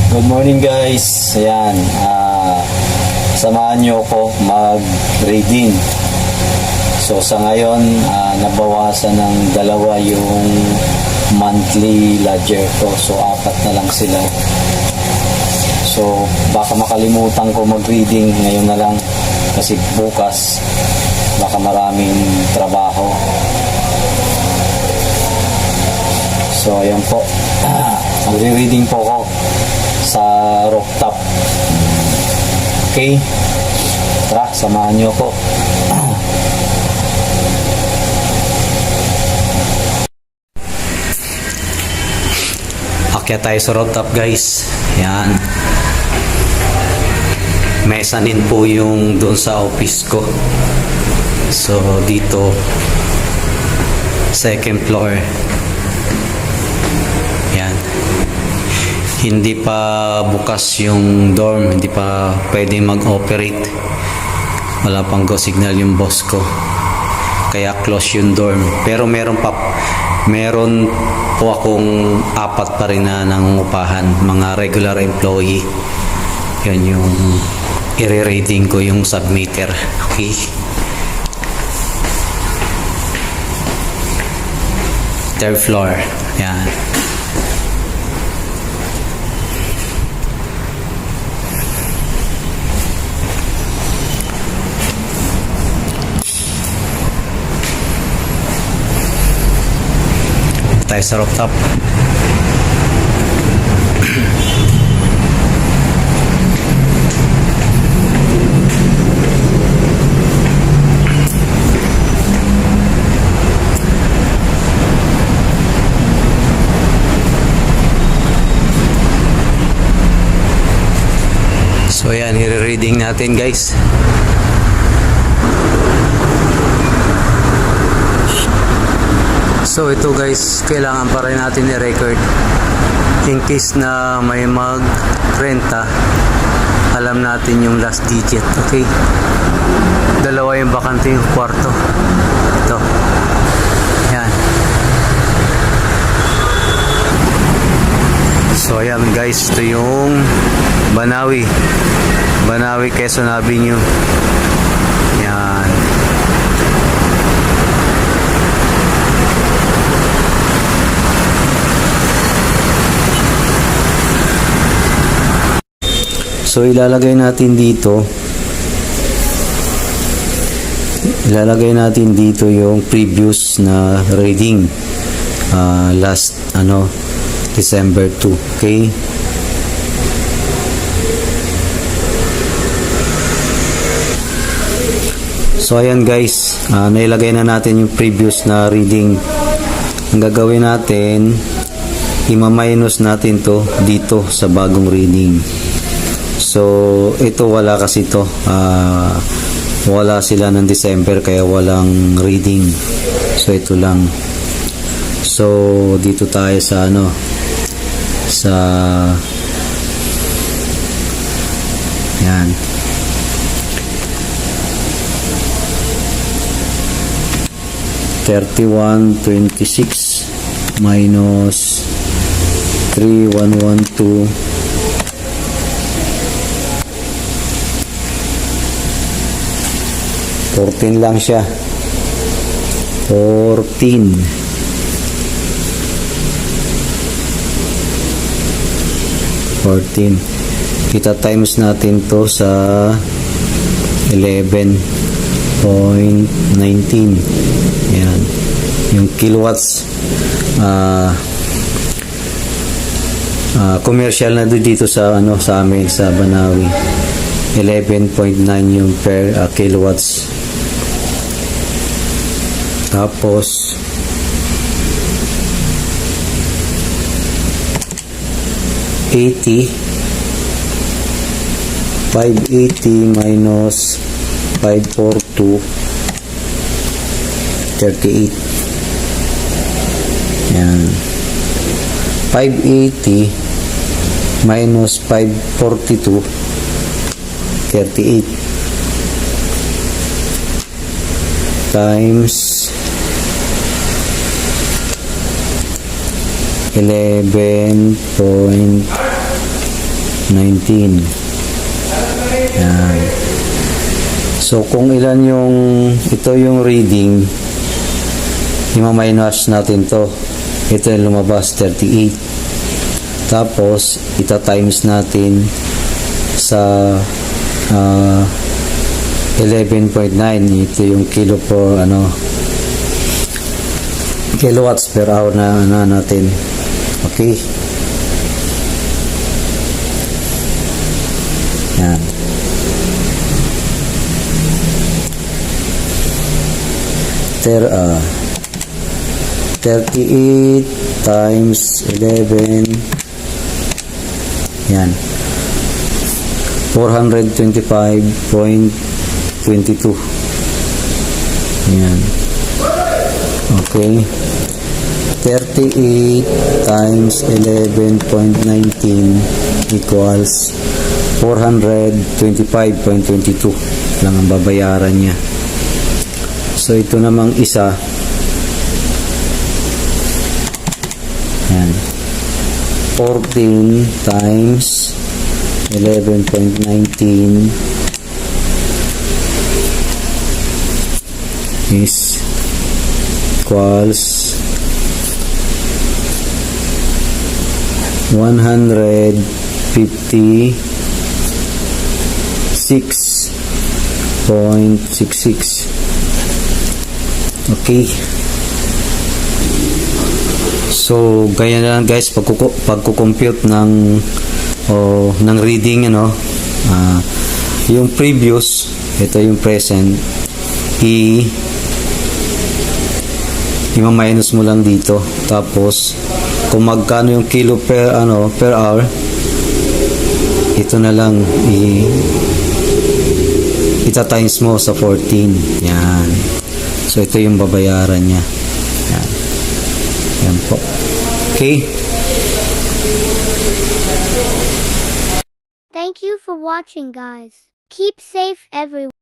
Good morning guys. Ayan, samahan nyo ako mag-reading. So sa ngayon, nabawasan ng dalawa yung monthly ledger ko. So 4 na lang sila. So baka makalimutan ko mag-reading ngayon na lang kasi bukas baka maraming trabaho. So ayan po, magre-reading po ako sa rooftop. Okay, tara, samahan niyo ako. Akyat tayo sa rooftop guys. Yan, mezzanine po yung doon sa office ko. So dito, second floor. Yan, hindi pa bukas yung dorm, hindi pa pwede mag-operate, wala pang go signal yung boss ko, kaya close yung dorm. Pero meron po akong 4 pa rin na nangungupahan, mga regular employee. Yun yung i-rating ko yung submitter. Okay, third floor. Yan, tayo sa rooftop. So yan, i-reading natin guys. So ito guys, kailangan pa rin natin i-record in case na may mag-renta, alam natin yung last digit. Okay, dalawa yung bakante yung kwarto. Ito, yan. So ayan guys, ito yung Banawi, Quezon Avenue. Yan. So ilalagay natin dito yung previous na reading last December 2. Okay, so ayan guys, nailagay na natin yung previous na reading. Ang gagawin natin, ima-minus natin to dito sa bagong reading. So ito wala kasi to, wala sila ng December kaya walang reading. So ito lang. So dito tayo sa sa yan, $31.26 minus 3,112. 14 lang siya. 14. Kita times natin to sa 11.19. Yan. Yung kilowatts. Commercial na dito sa sa amin sa Banawi. 11.9 yung per kilowatts. Tapos 580 minus 542, 38. Yan. 580 minus 542, 38 times 11.9 19. Yan. So, kung ilan yung, ito yung reading, i-minus natin to. Ito yung lumabas, 38. Tapos, ita-times natin sa 11.9. Ito yung kilowatts per hour na natin. Okay. Yan. Ter 38 times 11. Yan. 425.22. Yan. Okay. 38 times 11.19 equals 425.22 lang ang babayaran niya. So, ito namang isa. Yan. 14 times 11.19 is equals 156.66. Okay. So, ganyan na lang guys pagko-compute ng reading, yung previous, ito yung present, i-minus mo lang dito. Tapos, kung magkano yung kilo per hour, ito na lang ita-times mo sa 14. Yan. So, ito yung babayaran niya. Yan. Yan po. Okay. Thank you for watching, guys. Keep safe everyone.